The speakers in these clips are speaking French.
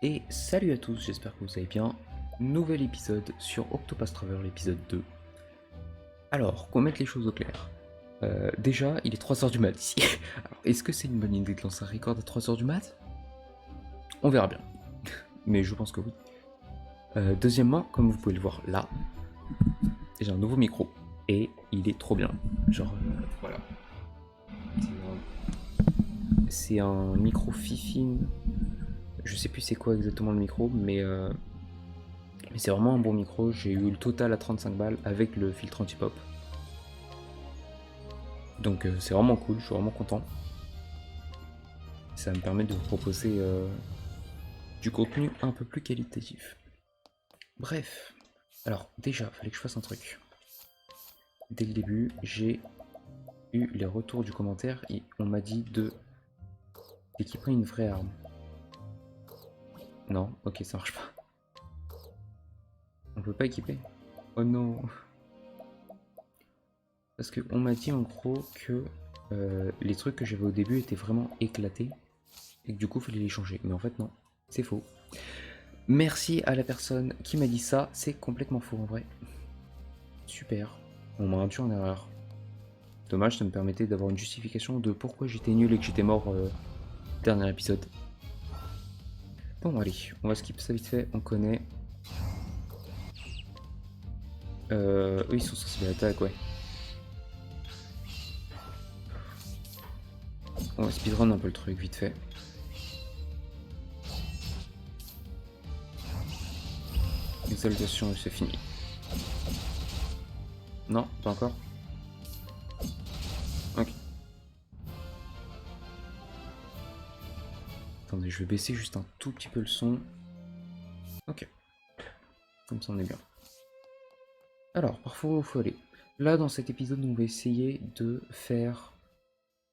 Et salut à tous, j'espère que vous allez bien. Nouvel épisode sur Octopath Traveler, l'épisode 2. Alors, qu'on mette les choses au clair. Déjà, il est 3h du mat ici. Alors, est-ce que c'est une bonne idée de lancer un record à 3h du mat? On verra bien. Mais je pense que oui. Deuxièmement, comme vous pouvez le voir là, j'ai un nouveau micro. Et il est trop bien. Genre, voilà. C'est un micro Fifine. Je sais plus c'est quoi exactement le micro, mais c'est vraiment un bon micro. J'ai eu le total à 35 balles avec le filtre anti-pop. Donc c'est vraiment cool, je suis vraiment content. Ça me permet de vous proposer du contenu un peu plus qualitatif. Bref, alors déjà, il fallait que je fasse un truc. Dès le début, j'ai eu les retours du commentaire et on m'a dit d'équiper une vraie arme. Non, ok, ça marche pas. On peut pas équiper. Oh non. Parce qu'on m'a dit en gros que les trucs que j'avais au début étaient vraiment éclatés et que du coup il fallait les changer. Mais en fait non, c'est faux. Merci à la personne qui m'a dit ça, c'est complètement faux en vrai. Super, on m'a induit en erreur. Dommage, ça me permettait d'avoir une justification de pourquoi j'étais nul et que j'étais mort dernier épisode. Bon allez, on va skip ça vite fait, on connaît. Eux ils sont sensibles à l'attaque, ouais. On va speedrun un peu le truc vite fait. Exaltation, c'est fini. Non, pas encore. Ok. Attendez, je vais baisser juste un tout petit peu le son. Ok. Comme ça on est bien. Alors, parfois il faut aller. Là, dans cet épisode, on va essayer de faire...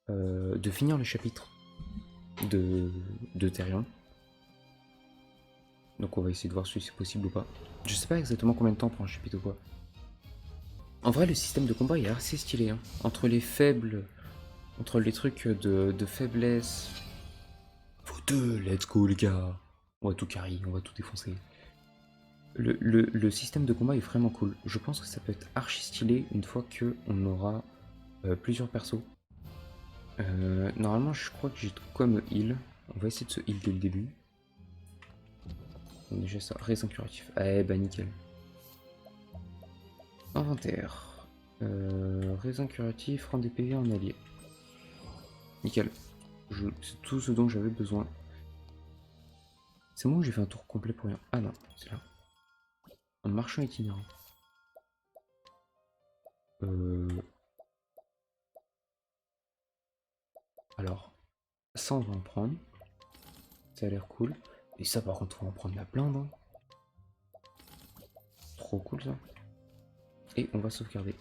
de finir le chapitre de Therion. Donc on va essayer de voir si c'est possible ou pas. Je sais pas exactement combien de temps prend un chapitre ou quoi. En vrai, le système de combat est assez stylé. Hein. Entre les faibles... Entre les trucs de faiblesse... Faut deux, let's go les gars. On va tout carry, on va tout défoncer. Le système de combat est vraiment cool. Je pense que ça peut être archi stylé une fois qu'on aura plusieurs persos. Normalement, je crois que j'ai comme heal. On va essayer de se heal dès le début. Donc déjà ça, raisin curatif. Eh bah nickel. Inventaire. Raisin curatif, rend des PV en allié. Nickel. C'est tout ce dont j'avais besoin. C'est moi où j'ai fait un tour complet pour rien. Ah non, c'est là. Un marchand itinérant. Alors, ça on va en prendre. Ça a l'air cool. Et ça par contre on va en prendre la blinde. Hein. Trop cool ça. Et on va sauvegarder.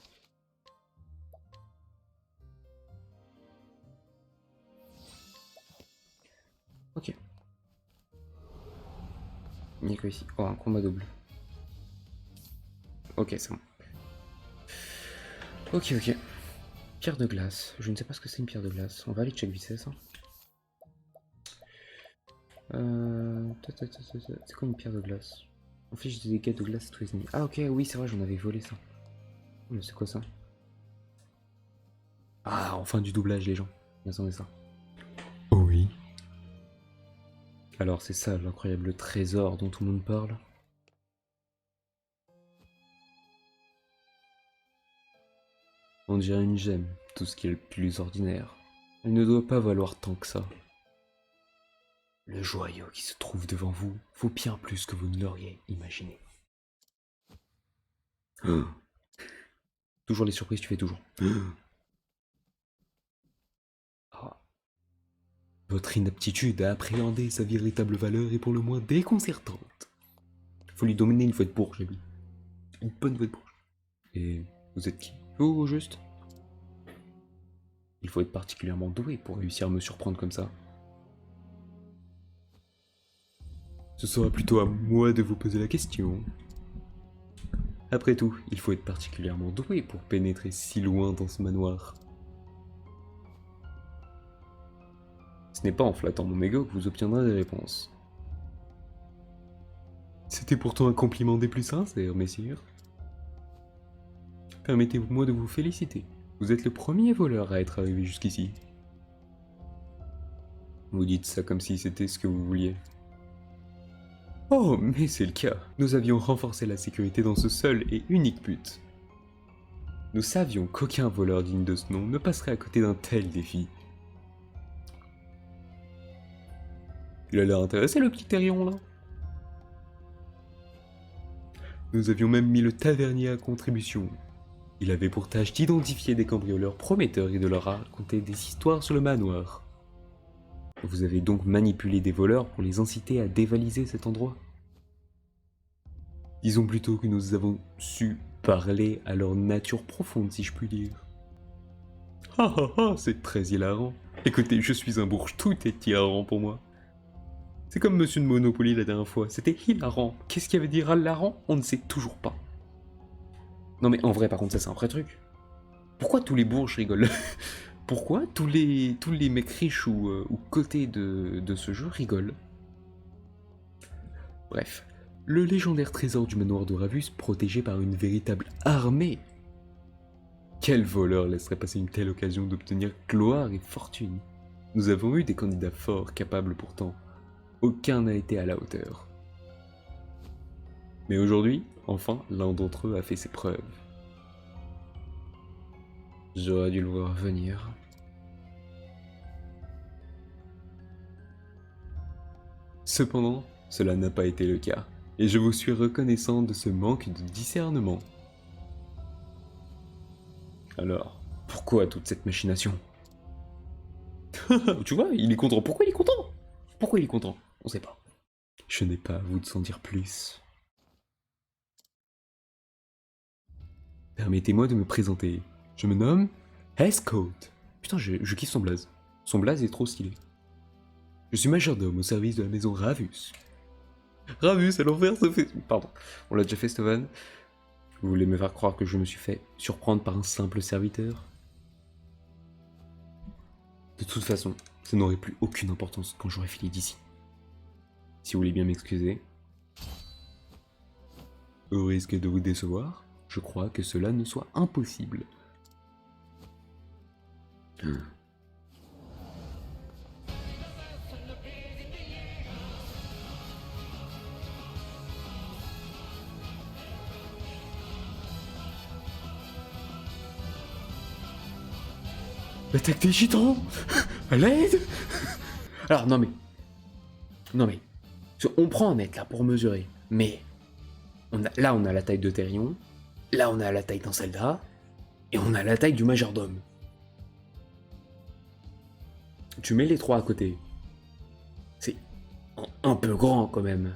Ok. Il n'y a que ici. Oh, un combat double. Ok, c'est bon. Ok, ok. Pierre de glace. Je ne sais pas ce que c'est une pierre de glace. On va aller check vite fait ça. C'est quoi une pierre de glace? On fiche des dégâts de glace à tous les ennemis. Ah ok, oui c'est vrai, j'en avais volé ça. Mais c'est quoi ça? Ah, enfin du doublage les gens. Attendez ça. Oh oui. Alors c'est ça l'incroyable trésor dont tout le monde parle. On dirait une gemme, tout ce qui est le plus ordinaire. Elle ne doit pas valoir tant que ça. Le joyau qui se trouve devant vous vaut bien plus que vous ne l'auriez imaginé. Toujours les surprises, tu fais toujours. Ah. Votre inaptitude à appréhender sa véritable valeur est pour le moins déconcertante. Faut lui dominer une fois de bourge, lui. Une bonne fois de bourge. Et vous êtes qui? Vous, juste? Il faut être particulièrement doué pour réussir à me surprendre comme ça. Ce sera plutôt à moi de vous poser la question. Après tout, il faut être particulièrement doué pour pénétrer si loin dans ce manoir. Ce n'est pas en flattant mon ego que vous obtiendrez des réponses. C'était pourtant un compliment des plus sincères, messire. Permettez-moi de vous féliciter. Vous êtes le premier voleur à être arrivé jusqu'ici. Vous dites ça comme si c'était ce que vous vouliez. Oh, mais c'est le cas. Nous avions renforcé la sécurité dans ce seul et unique but. Nous savions qu'aucun voleur digne de ce nom ne passerait à côté d'un tel défi. Il a l'air intéressé, le petit terrion, là. Nous avions même mis le tavernier à contribution. Il avait pour tâche d'identifier des cambrioleurs prometteurs et de leur raconter des histoires sur le manoir. Vous avez donc manipulé des voleurs pour les inciter à dévaliser cet endroit. Disons plutôt que nous avons su parler à leur nature profonde, si je puis dire. Ah ah ah, c'est très hilarant. Écoutez, je suis un bourge, tout est hilarant pour moi. C'est comme Monsieur de Monopoly la dernière fois, c'était hilarant. Qu'est-ce qu'il y avait de hilarant? On ne sait toujours pas. Non mais en vrai, par contre, ça c'est un vrai truc. Pourquoi tous les bourges rigolent? Pourquoi tous les mecs riches ou cotés de ce jeu rigolent? Bref, le légendaire trésor du manoir de Ravus, protégé par une véritable armée. Quel voleur laisserait passer une telle occasion d'obtenir gloire et fortune? Nous avons eu des candidats forts, capables pourtant. Aucun n'a été à la hauteur. Mais aujourd'hui, enfin, l'un d'entre eux a fait ses preuves. J'aurais dû le voir venir. Cependant, cela n'a pas été le cas, et je vous suis reconnaissant de ce manque de discernement. Alors, pourquoi toute cette machination? Tu vois, il est content. Pourquoi il est content? Pourquoi il est content? On sait pas. Je n'ai pas à vous de s'en dire plus. Permettez-moi de me présenter. Je me nomme Heathcote. Putain, je kiffe son blaze. Son blaze est trop stylé. Je suis majordome au service de la maison Ravus. Ravus, à l'envers, ça fait... Pardon, on l'a déjà fait, Steven. Vous voulez me faire croire que je me suis fait surprendre par un simple serviteur? De toute façon, ça n'aurait plus aucune importance quand j'aurais filé d'ici. Si vous voulez bien m'excuser. Au risque de vous décevoir, je crois que cela ne soit impossible. L'attaque des gitans! À l'aide! Alors, non mais... Non mais... On prend en net là pour mesurer. Mais... Là on a la taille de Therion. Là on a la taille d'un Zelda. Et on a la taille du majordome. Tu mets les trois à côté. C'est un peu grand quand même.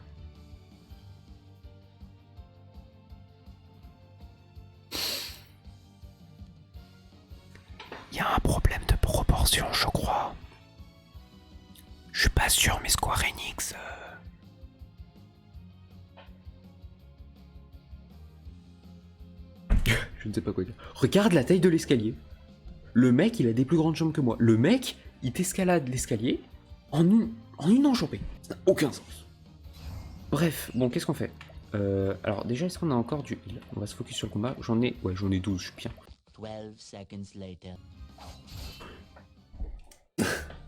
Il y a un problème de proportion, je crois. Je suis pas sûr, mais Square Enix... Je ne sais pas quoi dire. Regarde la taille de l'escalier. Le mec, il a des plus grandes jambes que moi. Le mec, il t'escalade l'escalier en une enjambée. Ça n'a aucun sens. Bref, bon, qu'est-ce qu'on fait? Alors déjà, est-ce qu'on a encore du heal? On va se focus sur le combat. J'en ai 12, je suis bien. 12 seconds later.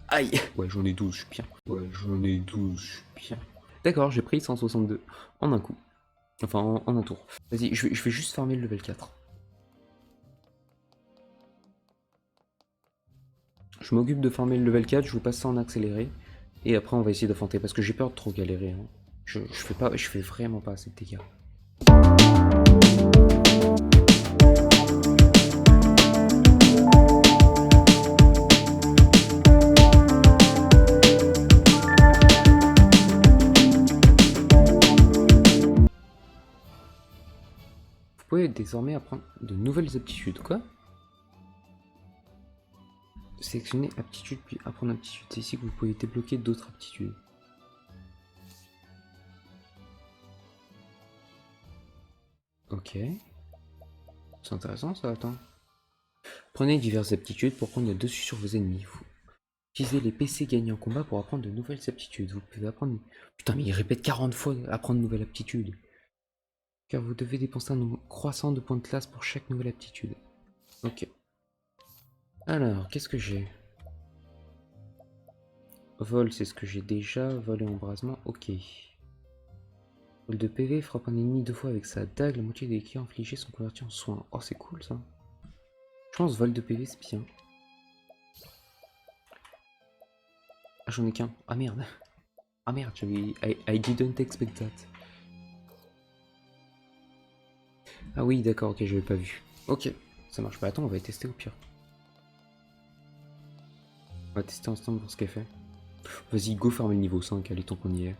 Aïe! Ouais, j'en ai 12, je suis bien. Ouais, j'en ai 12, je suis bien. D'accord, j'ai pris 162 en un coup. Enfin, en un tour. Vas-y, je vais juste farmer le level 4. Je m'occupe de farmer le level 4, je vous passe ça en accéléré. Et après, on va essayer d'affronter, parce que j'ai peur de trop galérer. Hein. Je fais vraiment pas assez de dégâts. Vous pouvez désormais apprendre de nouvelles aptitudes, quoi? Sélectionner aptitude puis apprendre aptitude. C'est ici que vous pouvez débloquer d'autres aptitudes. Ok. C'est intéressant ça, attends. Prenez diverses aptitudes pour prendre le dessus sur vos ennemis. Utilisez les PC gagnés en combat pour apprendre de nouvelles aptitudes. Vous pouvez apprendre... Putain, mais il répète 40 fois apprendre de nouvelles aptitudes. Car vous devez dépenser un nombre croissant de points de classe pour chaque nouvelle aptitude. Ok. Alors, qu'est-ce que j'ai? Vol, c'est ce que j'ai déjà. Vol et embrasement, ok. Vol de PV, frappe un ennemi 2 fois avec sa dague. La moitié des dégâts infligés sont convertis en soins. Oh, c'est cool ça. Je pense vol de PV, c'est bien. Ah, j'en ai qu'un. Ah merde. Ah merde, j'avais... I didn't expect that. Ah oui, d'accord, ok, j'avais pas vu. Ok, ça marche pas. Attends, on va tester au pire. On va tester ensemble pour ce qu'elle fait. Vas-y, go farmer le niveau 5, allez, tant qu'on y est.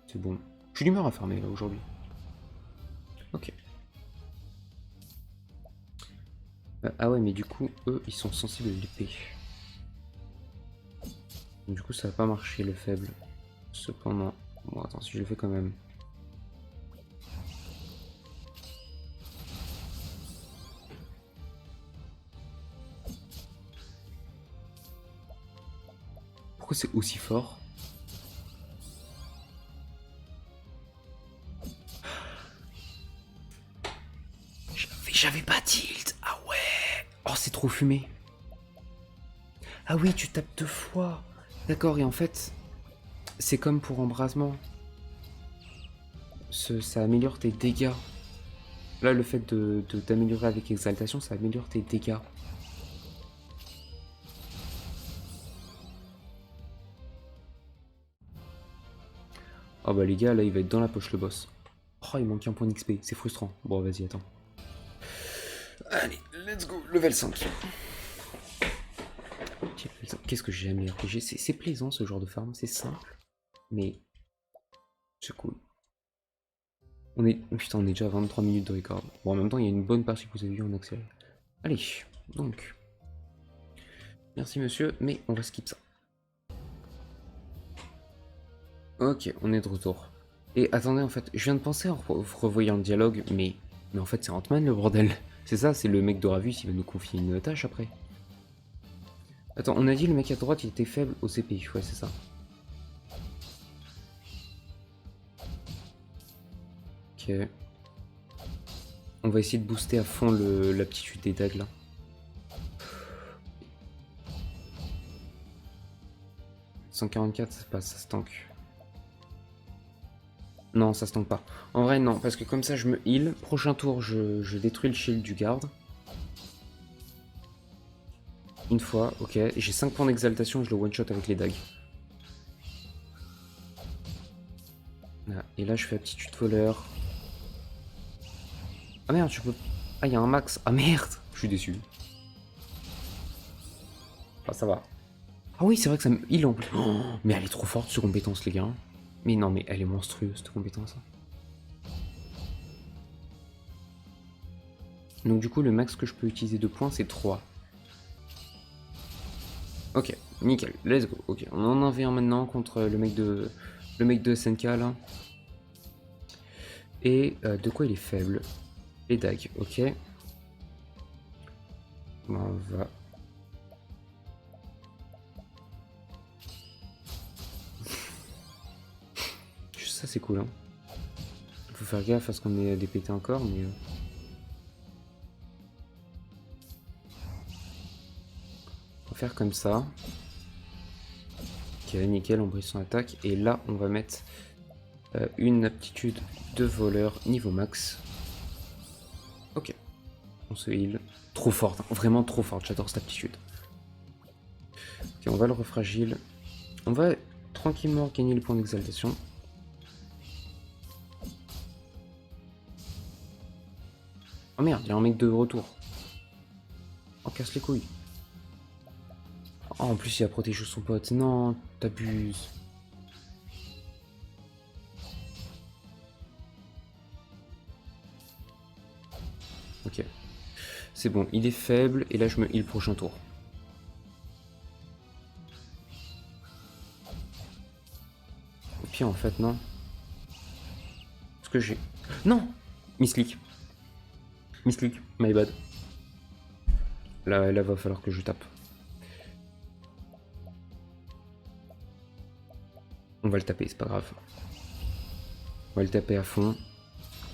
C'est bon. Je suis d'humeur à farmer là aujourd'hui. Ok. Ah ouais, mais du coup, eux, ils sont sensibles à l'épée. Du coup, ça va pas marcher le faible. Cependant, bon, attends, si je le fais quand même. Pourquoi c'est aussi fort? J'avais pas tilt. Ah ouais. Oh, c'est trop fumé. Ah oui, tu tapes 2 fois. D'accord, et en fait, c'est comme pour embrasement. Ça améliore tes dégâts. Là, le fait de t'améliorer avec exaltation, ça améliore tes dégâts. Oh bah les gars, là, il va être dans la poche le boss. Oh, il manque un point d'XP, c'est frustrant. Bon, vas-y, attends. Allez, let's go, level 5. Qu'est-ce que j'aime les RPG? C'est plaisant ce genre de farm, c'est simple, mais c'est cool. Putain, on est déjà à 23 minutes de record. Bon, en même temps, il y a une bonne partie que vous avez vu en accéléré. Allez, donc. Merci monsieur, mais on va skip ça. Ok, on est de retour. Et attendez, en fait, je viens de penser en revoyant le dialogue, mais en fait, c'est Ant-Man le bordel. C'est ça, c'est le mec d'Oravus, il va nous confier une tâche après. Attends, on a dit le mec à droite, il était faible au CPI, ouais, c'est ça. Ok. On va essayer de booster à fond l'aptitude des dagues là. « 144, ça passe, ça se tank. Non, ça se tank pas. En vrai, non, parce que comme ça, je me heal. Prochain tour, je détruis le shield du garde. Une fois, ok. J'ai 5 points d'exaltation, je le one-shot avec les dagues. Là, et là, je fais aptitude voleur. Ah merde, tu peux... Ah, il y a un max. Ah merde, je suis déçu. Ah, ça va. Ah oui, c'est vrai que ça me heal en plus. Oh, mais elle est trop forte, cette compétence, les gars. Mais non, mais elle est monstrueuse, cette compétence. Donc du coup, le max que je peux utiliser de points, c'est 3. Ok, nickel, let's go. Ok, on en avait un maintenant contre le mec de SNK, là. Et de quoi il est faible? Les dagues, ok. Bon, on va... Ça, c'est cool, hein. Faut faire gaffe à ce qu'on ait dépété encore, mais... On va faire comme ça. Ok, nickel, on brise son attaque. Et là, on va mettre une aptitude de voleur niveau max. Ok. On se heal. Trop forte, hein. Vraiment trop forte, j'adore cette aptitude. Ok, on va le refragile. On va tranquillement gagner le point d'exaltation. Oh merde, il y a un mec de retour. Oh, casse les couilles. Oh, en plus, il a protégé son pote. Non, t'abuses. Ok. C'est bon, il est faible. Et là, je me heal prochain tour. Et puis, en fait, non. Ce que j'ai... Non! Misclick. Misclick, my bad. Là, va falloir que je tape. On va le taper, c'est pas grave. On va le taper à fond.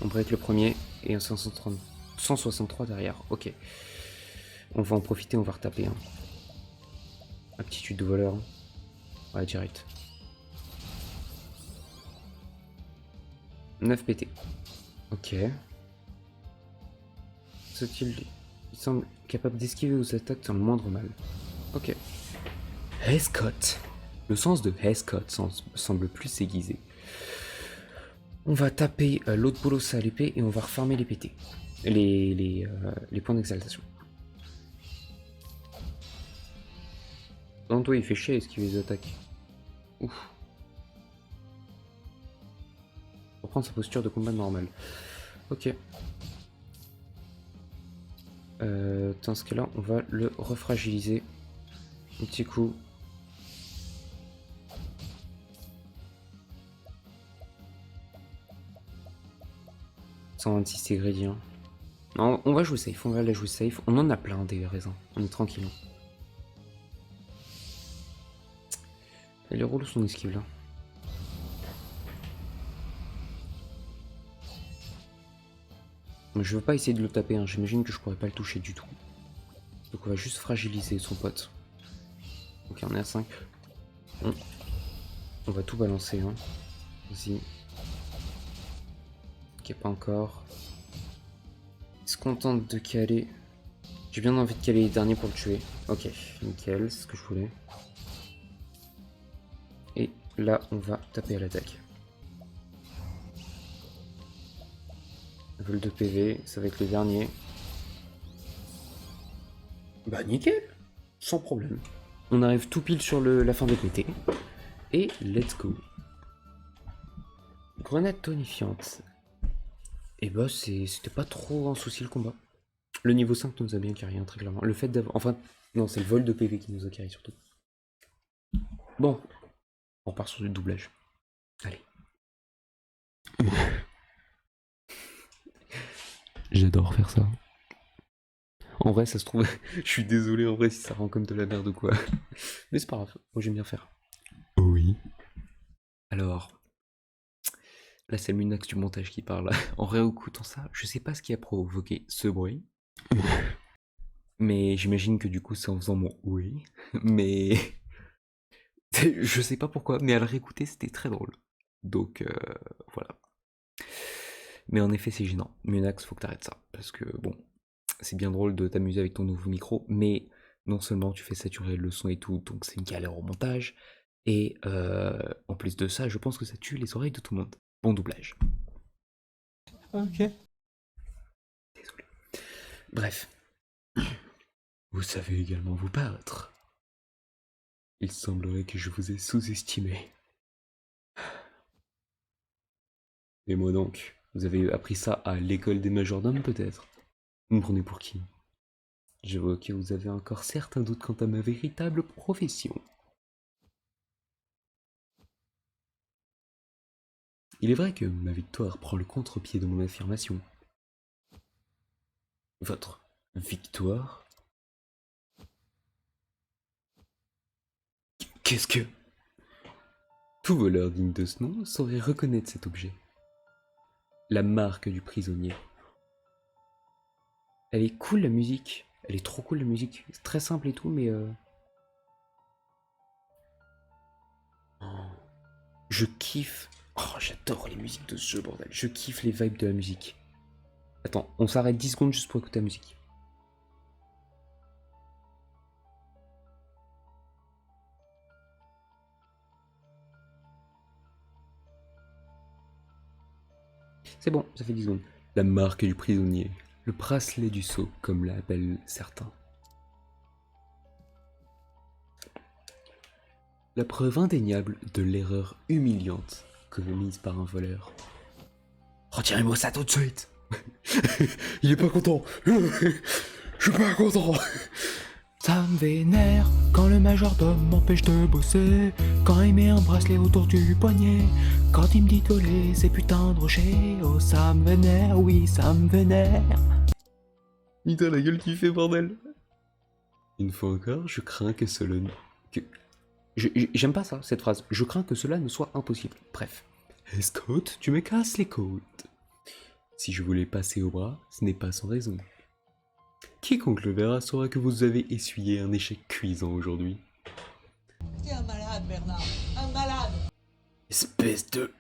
On break le premier et un 163 derrière. Ok. On va en profiter, on va retaper. Hein. Aptitude de voleur. Hein. Ouais, direct. 9 PT. Ok. Il semble capable d'esquiver aux attaques sans le moindre mal. Ok. Hescott. Le sens de Hescott semble plus aiguisé. On va taper l'autre bolos à l'épée et on va refarmer les PT. Les points d'exaltation. Non, toi, il fait chier à esquiver les attaques. Ouf. Reprendre sa posture de combat normale. Ok. Dans ce cas-là, on va le refragiliser. Un petit coup. « 126 ingrédients. Non, on va jouer safe, on va la jouer safe. On en a plein des raisins, on est tranquille. Et les rouleaux sont esquives là. Je veux pas essayer de le taper, hein. J'imagine que je pourrais pas le toucher du tout. Donc on va juste fragiliser son pote. Ok, on est à 5. On va tout balancer. Hein. Vas-y. Ok, pas encore. Il se contente de caler. J'ai bien envie de caler les derniers pour le tuer. Ok, nickel, c'est ce que je voulais. Et là, on va taper à l'attaque. Vol de PV, ça va être le dernier. Bah nickel, sans problème. On arrive tout pile sur la fin de PT. Et let's go. Grenade tonifiante. Et bah c'était pas trop un souci le combat. Le niveau 5 nous a bien carré, hein, très clairement. Le fait d'avoir... Enfin, non, c'est le vol de PV qui nous a carré surtout. Bon, on repart sur du doublage. Allez. J'adore faire ça. En vrai, ça se trouve... Je suis désolé en vrai si ça rend comme de la merde ou quoi. Mais c'est pas grave, moi j'aime bien faire. Oui. Alors... Là, c'est le Munax du montage qui parle. En réécoutant ça, je sais pas ce qui a provoqué ce bruit. Mais j'imagine que du coup, c'est en faisant mon oui. Mais... je sais pas pourquoi, mais à le réécouter, c'était très drôle. Donc, voilà. Mais en effet, c'est gênant. Munax, faut que t'arrêtes ça. Parce que, bon, c'est bien drôle de t'amuser avec ton nouveau micro, mais non seulement tu fais saturer le son et tout, donc c'est une galère au montage, et en plus de ça, je pense que ça tue les oreilles de tout le monde. Bon doublage. Ok. Désolé. Bref. Vous savez également vous battre. Il semblerait que je vous ai sous-estimé. Et moi donc, vous avez appris ça à l'école des majordomes peut-être? Vous me prenez pour qui? Je vois que vous avez encore certains doutes quant à ma véritable profession. Il est vrai que ma victoire prend le contre-pied de mon affirmation. Votre victoire? Qu'est-ce que... Tout voleur digne de ce nom saurait reconnaître cet objet. La marque du prisonnier. Elle est cool la musique. Elle est trop cool la musique. C'est très simple et tout, mais... Oh, je kiffe... Oh, j'adore les musiques de ce jeu, bordel. Je kiffe les vibes de la musique. Attends, on s'arrête 10 secondes juste pour écouter la musique. C'est bon, ça fait 10 secondes. La marque du prisonnier. Le bracelet du sceau, comme l'appellent certains. La preuve indéniable de l'erreur humiliante commise par un voleur. Retirez-moi ça tout de suite. Il est pas content. Je suis pas content. Ça me vénère quand le majordome m'empêche de bosser, quand il met un bracelet autour du poignet, quand il me dit de voler ces putains de rochers. Oh, ça me vénère, oui, ça me vénère. Putain, la gueule qu'il fait, bordel. Une fois encore, je crains que cela... J'aime pas ça, cette phrase. Je crains que cela ne soit impossible. Bref. Hey Scott, tu me casses les côtes. Si je voulais passer au bras, ce n'est pas sans raison. Quiconque le verra saura que vous avez essuyé un échec cuisant aujourd'hui. T'es un malade, Bernard. Un malade. Espèce de...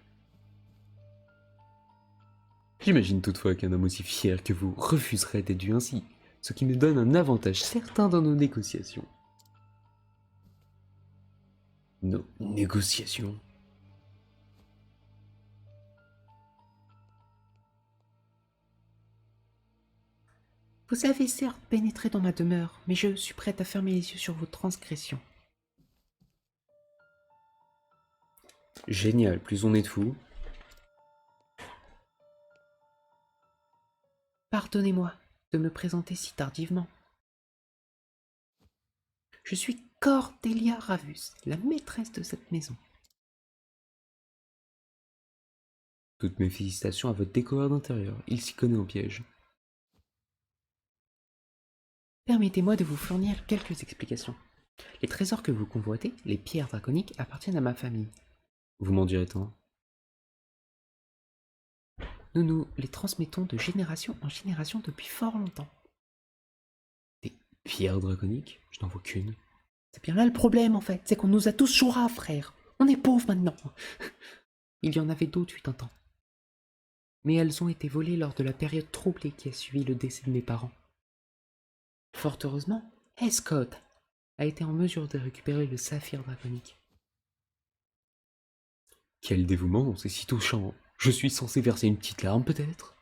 J'imagine toutefois qu'un homme aussi fier que vous refuserait d'être vu ainsi, ce qui nous donne un avantage certain dans nos négociations. Nos négociations. Vous avez certes pénétré dans ma demeure, mais je suis prête à fermer les yeux sur vos transgressions. Génial, plus on est de fous. Pardonnez-moi de me présenter si tardivement. Je suis Cordelia Ravus, la maîtresse de cette maison. Toutes mes félicitations à votre décoreur d'intérieur, il s'y connaît en piège. Permettez-moi de vous fournir quelques explications. Les trésors que vous convoitez, les pierres draconiques, appartiennent à ma famille. Vous m'en direz tant. Nous nous les transmettons de génération en génération depuis fort longtemps. Des pierres draconiques? Je n'en vois qu'une. C'est bien là le problème en fait, c'est qu'on nous a tous choura, frère. On est pauvres maintenant. Il y en avait d'autres fut un temps. Mais elles ont été volées lors de la période troublée qui a suivi le décès de mes parents. Fort heureusement, Scott a été en mesure de récupérer le saphir draconique. Quel dévouement, c'est si touchant. Je suis censé verser une petite larme, peut-être?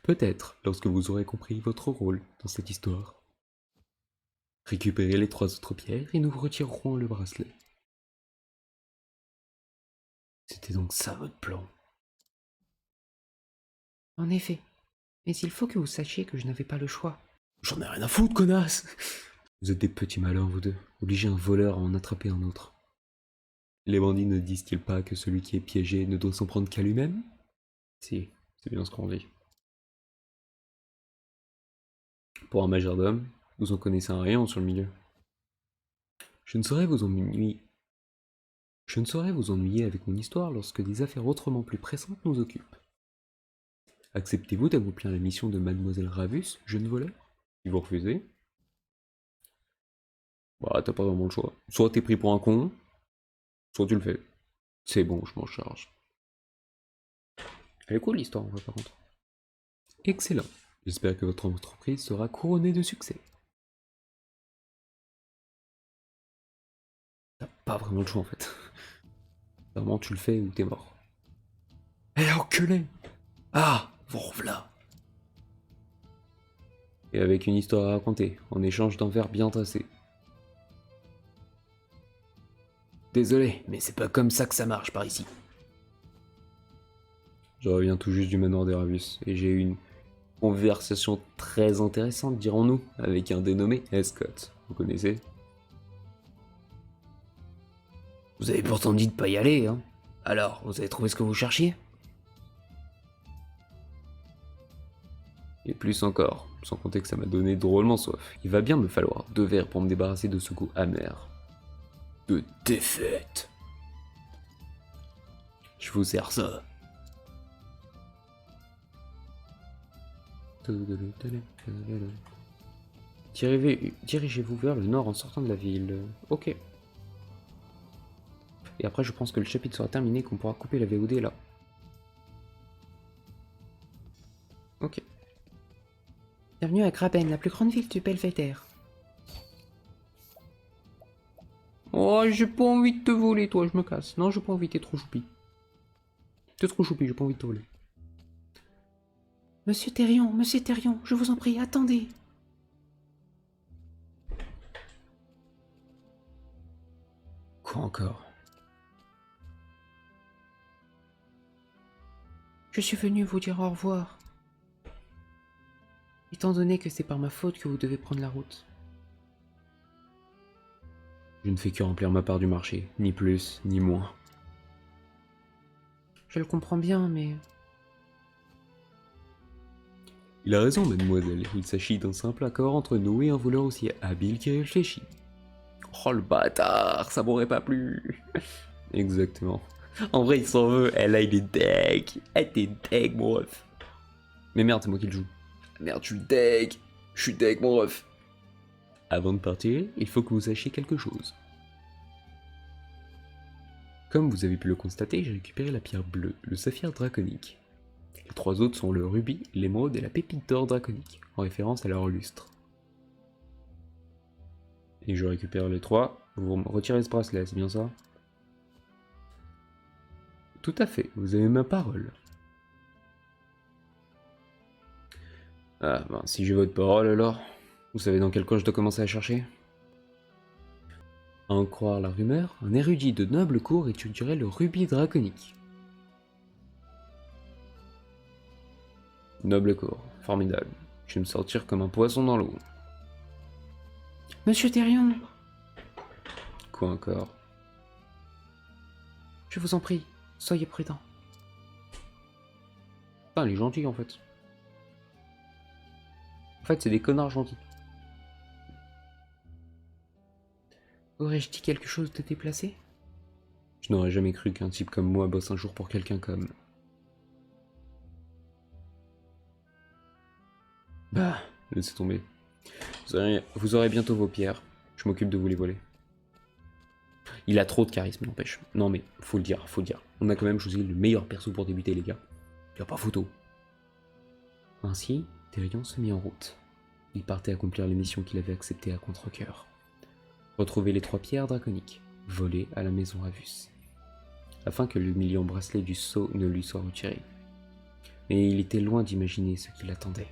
Peut-être, lorsque vous aurez compris votre rôle dans cette histoire. Récupérez les 3 autres pierres et nous vous retirerons le bracelet. C'était donc ça votre plan? En effet, mais il faut que vous sachiez que je n'avais pas le choix. J'en ai rien à foutre, connasse! Vous êtes des petits malins, vous deux. Obligez un voleur à en attraper un autre. Les bandits ne disent-ils pas que celui qui est piégé ne doit s'en prendre qu'à lui-même? Si, c'est bien ce qu'on dit. Pour un majordome, vous en connaissez un rayon sur le milieu. Je ne saurais vous ennuyer avec mon histoire lorsque des affaires autrement plus pressantes nous occupent. Acceptez-vous d'accomplir la mission de Mademoiselle Ravus, jeune voleur? Si vous refusez, bah t'as pas vraiment le choix. Soit t'es pris pour un con, soit tu le fais. C'est bon, je m'en charge. Elle est cool l'histoire, on voit par contre. Excellent. J'espère que votre entreprise sera couronnée de succès. T'as pas vraiment le choix en fait. Vraiment, tu le fais ou t'es mort. Eh enculé! Ah, vous revoilà! Et avec une histoire à raconter, en échange d'un verre bien tassé. Désolé, mais c'est pas comme ça que ça marche par ici. Je reviens tout juste du manoir des Ravus, et j'ai eu une conversation très intéressante, dirons-nous, avec un dénommé Scott. Vous connaissez? Vous avez pourtant dit de pas y aller, hein? Alors, vous avez trouvé ce que vous cherchiez? Et plus encore, sans compter que ça m'a donné drôlement soif. Il va bien me falloir 2 verres pour me débarrasser de ce goût amer. De défaite. Je vous sers ça. Dirigez-vous vers le nord en sortant de la ville. Ok. Et après, je pense que le chapitre sera terminé, qu'on pourra couper la VOD là. Ok. Bienvenue à Graben, la plus grande ville du Belvédère. Oh, j'ai pas envie de te voler, toi, je me casse. Non, j'ai pas envie, t'es trop choupi. T'es trop choupi, j'ai pas envie de te voler. Monsieur Thérion, je vous en prie, attendez. Quoi encore? Je suis venu vous dire au revoir. Étant donné que c'est par ma faute que vous devez prendre la route. Je ne fais que remplir ma part du marché, ni plus, ni moins. Je le comprends bien, mais... Il a raison, mademoiselle, il s'agit d'un simple accord entre nous et un voleur aussi habile qu'il réfléchit. Oh le bâtard, ça m'aurait pas plu. Exactement. En vrai, il s'en veut. Eh là, il est deg. Eh, t'es deg, mon ref. Mais merde, c'est moi qui le joue. Merde, je suis deg. Je suis deg, mon ref. Avant de partir, il faut que vous sachiez quelque chose. Comme vous avez pu le constater, j'ai récupéré la pierre bleue, le saphir draconique. Les 3 autres sont le rubis, l'émeraude et la pépite d'or draconique, en référence à leur lustre. Et je récupère les 3, vous me retirez ce bracelet, c'est bien ça? Tout à fait, vous avez ma parole. Ah ben, si j'ai votre parole alors, vous savez dans quel coin je dois commencer à chercher? À en croire la rumeur, un érudit de noble cour étudierait le rubis draconique. Noble cour, formidable. Je vais me sortir comme un poisson dans l'eau. Monsieur Thérion, Quoi encore? je vous en prie, soyez prudent. Putain, il est gentil en fait. En fait, c'est des connards gentils. Aurais-je dit quelque chose de déplacé? Je n'aurais jamais cru qu'un type comme moi bosse un jour pour quelqu'un comme... Bah, laissez tomber. Vous aurez bientôt vos pierres. Je m'occupe de vous les voler. Il a trop de charisme, n'empêche. Non mais, faut le dire, faut le dire. On a quand même choisi le meilleur perso pour débuter, les gars. Y'a pas photo. Ainsi, Thérion se mit en route. Il partait accomplir les missions qu'il avait acceptées à contre-cœur. Retrouver les 3 pierres draconiques, volées à la maison Ravus, afin que l'humiliant bracelet du sceau ne lui soit retiré. Mais il était loin d'imaginer ce qui l'attendait.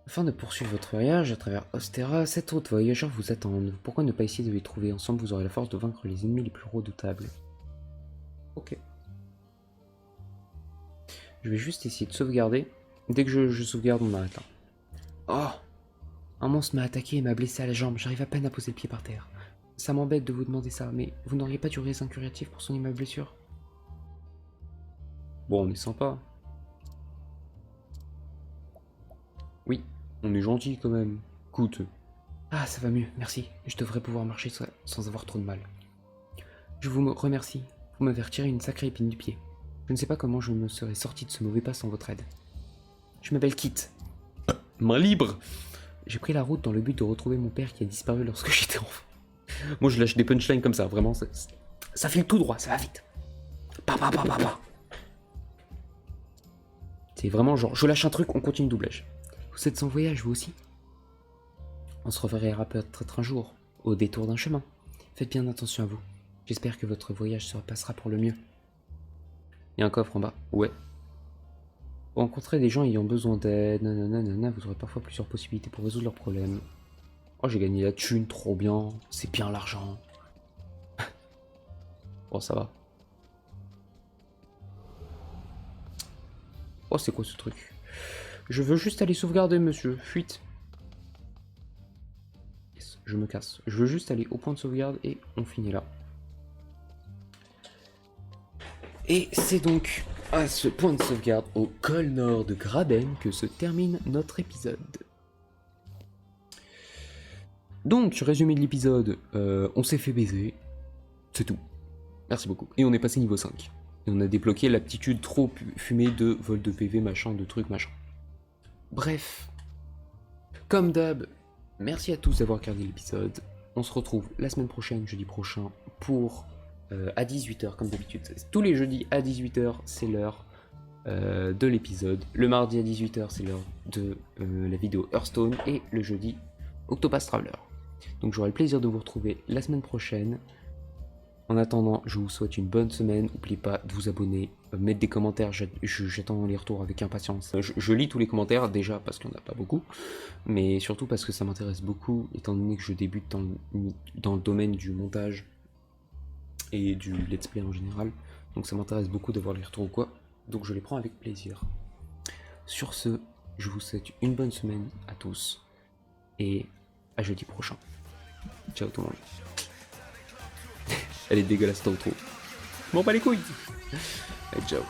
Afin de poursuivre votre voyage à travers Ostera, 7 autres voyageurs vous attendent. Pourquoi ne pas essayer de les trouver? Ensemble, vous aurez la force de vaincre les ennemis les plus redoutables. Ok. Je vais juste essayer de sauvegarder. Dès que je sauvegarde, on arrête là. Oh! Un monstre m'a attaqué et m'a blessé à la jambe. J'arrive à peine à poser le pied par terre. Ça m'embête de vous demander ça, mais vous n'auriez pas du raisin curatif pour soigner ma blessure? Bon, on est sympa. Oui, on est gentil quand même. Écoute. Ah, ça va mieux, merci. Je devrais pouvoir marcher sans avoir trop de mal. Je vous remercie. Vous m'avez retiré une sacrée épine du pied. Je ne sais pas comment je me serais sorti de ce mauvais pas sans votre aide. Je m'appelle Kit. Main libre! J'ai pris la route dans le but de retrouver mon père qui a disparu lorsque j'étais enfant. Moi je lâche des punchlines comme ça, vraiment, ça file tout droit, ça va vite. Pa. C'est vraiment genre, je lâche un truc, on continue le doublage. Vous êtes en voyage, vous aussi? On se reverra peut-être un jour, au détour d'un chemin. Faites bien attention à vous. J'espère que votre voyage se passera pour le mieux. Il y a un coffre en bas, ouais. Rencontrer des gens ayant besoin d'aide, nanana, vous aurez parfois plusieurs possibilités pour résoudre leurs problèmes. Oh, j'ai gagné la thune, trop bien. C'est bien l'argent. Oh, ça va. Oh, c'est quoi ce truc? Je veux juste aller sauvegarder, monsieur. Fuite. Yes, je me casse. Je veux juste aller au point de sauvegarde et on finit là. Et c'est donc à ce point de sauvegarde au col nord de Graben que se termine notre épisode. Donc, résumé de l'épisode, on s'est fait baiser, c'est tout. Merci beaucoup. Et on est passé niveau 5. Et on a débloqué l'aptitude trop fumée de vol de PV, machin, de trucs, machin. Bref, comme d'hab, merci à tous d'avoir regardé l'épisode. On se retrouve la semaine prochaine, jeudi prochain, pour... à 18h comme d'habitude. Tous les jeudis à 18h, c'est l'heure de l'épisode. Le mardi à 18h, c'est l'heure de la vidéo Hearthstone. Et le jeudi, Octopath Traveler. Donc j'aurai le plaisir de vous retrouver la semaine prochaine. En attendant, je vous souhaite une bonne semaine. N'oubliez pas de vous abonner, mettre des commentaires. J'attends les retours avec impatience. Je lis tous les commentaires, déjà parce qu'il n'y en a pas beaucoup. Mais surtout parce que ça m'intéresse beaucoup, étant donné que je débute dans le domaine du montage et du let's play en général, donc ça m'intéresse beaucoup d'avoir les retours ou quoi, donc je les prends avec plaisir. Sur ce, je vous souhaite une bonne semaine à tous, et à jeudi prochain. Ciao tout le monde. Elle est dégueulasse ton trou. Bon pas les couilles. Allez, ciao.